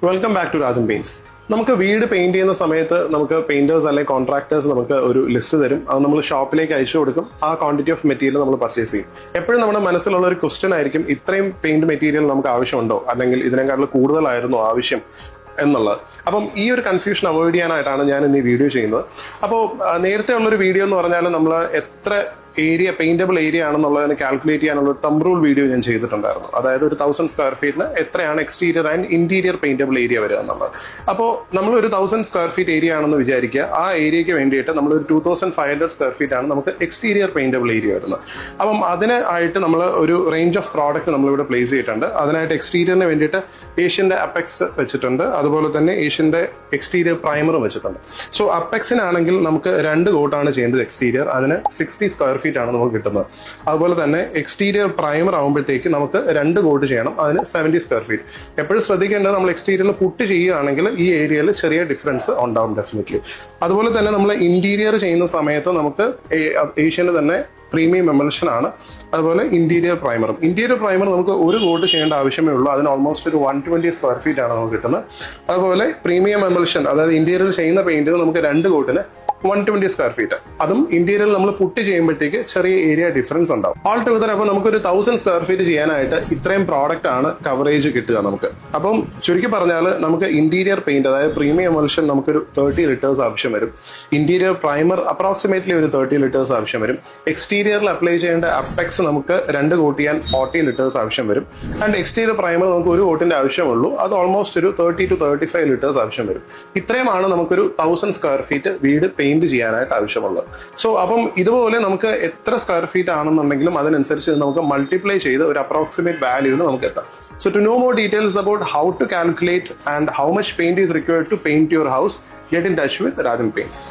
Welcome back to Rajan paints. നമുക്ക് വീട് paint ചെയ്യുന്ന സമയത്ത് നമുക്ക് പെയിന്റേഴ്സ് അല്ലെങ്കിൽ കോൺട്രാക്ടേഴ്സ് നമുക്ക് ഒരു ലിസ്റ്റ് തരും. അത് നമ്മൾ ഷോപ്പിലേക്ക് അയച്ചു കൊടുക്കും. ആ ക്വാണ്ടിറ്റി ഓഫ് മെറ്റീരിയൽ നമ്മൾ പർച്ചേസ് ചെയ്യും. എപ്പോഴും നമ്മുടെ മനസ്സിലുള്ള ഒരു ക്വസ്റ്റ്യൻ ആയിരിക്കും, ഇത്രയും പെയിന്റ് മെറ്റീരിയൽ നമുക്ക് ആവശ്യമുണ്ടോ, അല്ലെങ്കിൽ ഇതിനേക്കാളും കൂടുതലായിരുന്നു ആവശ്യം എന്നുള്ളത്. അപ്പം ഈ ഒരു കൺഫ്യൂഷൻ അവോയ്ഡ് ചെയ്യാനായിട്ടാണ് ഞാൻ ഇന്ന് ഈ വീഡിയോ ചെയ്യുന്നത്. അപ്പോൾ നേരത്തെ ഉള്ളൊരു വീഡിയോ എന്ന് പറഞ്ഞാൽ നമ്മൾ എത്ര ഏരിയ പെയിന്റബിൾ ഏരിയ ആണെന്നുള്ളതിന് കാൽക്കുലേറ്റ് ചെയ്യാനുള്ള ഒരു തമ്പ് റൂൾ വീഡിയോ ഞാൻ ചെയ്തിട്ടുണ്ടായിരുന്നു. അതായത് ഒരു 1000 സ്ക്വയർ ഫീറ്റിന് എത്രയാണ് എക്സ്റ്റീരിയർ ആൻഡ് ഇന്റീരിയർ പെയിന്റബിൾ ഏരിയ വരിക എന്നുള്ളത്. അപ്പോൾ നമ്മൾ ഒരു 1000 സ്ക്വയർ ഫീറ്റ് ഏരിയ ആണെന്ന് വിചാരിക്കുക. ആ ഏരിയയ്ക്ക് വേണ്ടിയിട്ട് നമ്മൾ ഒരു 2500 സ്ക്വയർ ഫീറ്റ് ആണ് നമുക്ക് എക്സ്റ്റീരിയർ പെയിന്റബിൾ ഏരിയ വരുന്നത്. അപ്പം അതിനായിട്ട് നമ്മൾ ഒരു റേഞ്ച് ഓഫ് പ്രോഡക്റ്റ് നമ്മളിവിടെ പ്ലേസ് ചെയ്തിട്ടുണ്ട്. അതിനായിട്ട് എക്സ്റ്റീരിയറിന് വേണ്ടിയിട്ട് ഏഷ്യന്റെ അപ്പെക്സ് വെച്ചിട്ടുണ്ട്. അതുപോലെ തന്നെ ഏഷ്യന്റെ എക്സ്റ്റീരിയർ പ്രൈമറും വെച്ചിട്ടുണ്ട്. സോ അപ്പെക്സിനാണെങ്കിൽ നമുക്ക് 2 കോട്ടാണ് ചെയ്യേണ്ടത് എക്സ്റ്റീരിയർ. അതിന് 60 സ്ക്വയർ ഫീറ്റ് ആണ് നമുക്ക് കിട്ടുന്നത്. അതുപോലെ തന്നെ എക്സ്റ്റീരിയർ പ്രൈമർ ആകുമ്പോഴത്തേക്ക് നമുക്ക് 2 കോട്ട് ചെയ്യണം. അതിന് 70 സ്ക്വയർ ഫീറ്റ്. എപ്പോഴും ശ്രദ്ധിക്കേണ്ടത്, നമ്മൾ എക്സ്റ്റീരിയറിൽ പുട്ട് ചെയ്യുകയാണെങ്കിൽ ഈ ഏരിയയിൽ ചെറിയ ഡിഫറൻസ് ഉണ്ടാവും ഡെഫിനറ്റ്ലി. അതുപോലെ തന്നെ നമ്മൾ ഇന്റീരിയർ ചെയ്യുന്ന സമയത്ത് നമുക്ക് ഏഷ്യന് തന്നെ പ്രീമിയം എമൽഷൻ ആണ്. അതുപോലെ ഇന്റീരിയർ പ്രൈമർ നമുക്ക് 1 കോട്ട് ചെയ്യേണ്ട ആവശ്യമേ ഉള്ളൂ. അതിന് ഓൾമോസ്റ്റ് ഒരു 120 സ്ക്വയർ ഫീറ്റ് ആണ് നമുക്ക് കിട്ടുന്നത്. അതുപോലെ പ്രീമിയം എമൽഷൻ, അതായത് ഇന്റീരിയർ ചെയ്യുന്ന പെയിന്റിന് നമുക്ക് 2 കോട്ടിന് 120 സ്ക്വയർ ഫീറ്റ്. അതും ഇന്റീരിയറിൽ നമ്മൾ പുട്ട് ചെയ്യുമ്പോഴത്തേക്ക് ചെറിയ ഏരിയ ഡിഫറൻസ് ഉണ്ടാവും. ഓൾ ടുഗദർ അപ്പോൾ നമുക്കൊരു 1000 സ്ക്വയർ ഫീറ്റ് ചെയ്യാനായിട്ട് ഇത്രയും പ്രോഡക്റ്റ് ആണ് കവറേജ് കിട്ടുക നമുക്ക്. അപ്പം ചുരുക്കി പറഞ്ഞാൽ നമുക്ക് ഇന്റീരിയർ പെയിന്റ്, അതായത് പ്രീമിയം എമൽഷൻ നമുക്കൊരു 30 ലിറ്റേഴ്സ് ആവശ്യം വരും. ഇന്റീരിയർ പ്രൈമർ അപ്രോക്സിമേറ്റ്ലി ഒരു 30 ലിറ്റേഴ്സ് ആവശ്യം വരും. എക്സ്റ്റീരിയറിൽ അപ്ലൈ ചെയ്യേണ്ട അപ്പെക്സ് നമുക്ക് 2 കോട്ട് ചെയ്യാൻ 40 ലിറ്റേഴ്സ് ആവശ്യം വരും. ആൻഡ് എക്സ്റ്റീരിയർ പ്രൈമർ നമുക്ക് 1 കോട്ടിന്റെ ആവശ്യമുള്ളൂ. അത് ഓൾമോസ്റ്റ് ഒരു 30 to 35 ലിറ്റേഴ്സ് ആവശ്യം വരും. ഇത്രയുമാണ് നമുക്കൊരു 1000 സ്ക്വയർ ഫീറ്റ് വീട് പെയിന്റ് ചെയ്യാനായിട്ട് ആവശ്യമുള്ളത്. സോ അപ്പം ഇതുപോലെ നമുക്ക് എത്ര സ്ക്വയർ ഫീറ്റ് ആണെന്നുണ്ടെങ്കിലും അതിനനുസരിച്ച് നമുക്ക് മൾട്ടിപ്ലൈ ചെയ്ത് ഒരു അപ്രോക്സിമേറ്റ് വാല്യൂവിൽ നമുക്ക് എത്താം. So to know more details about how to calculate and how much paint is required to paint your house, get in touch with Rajan Paints.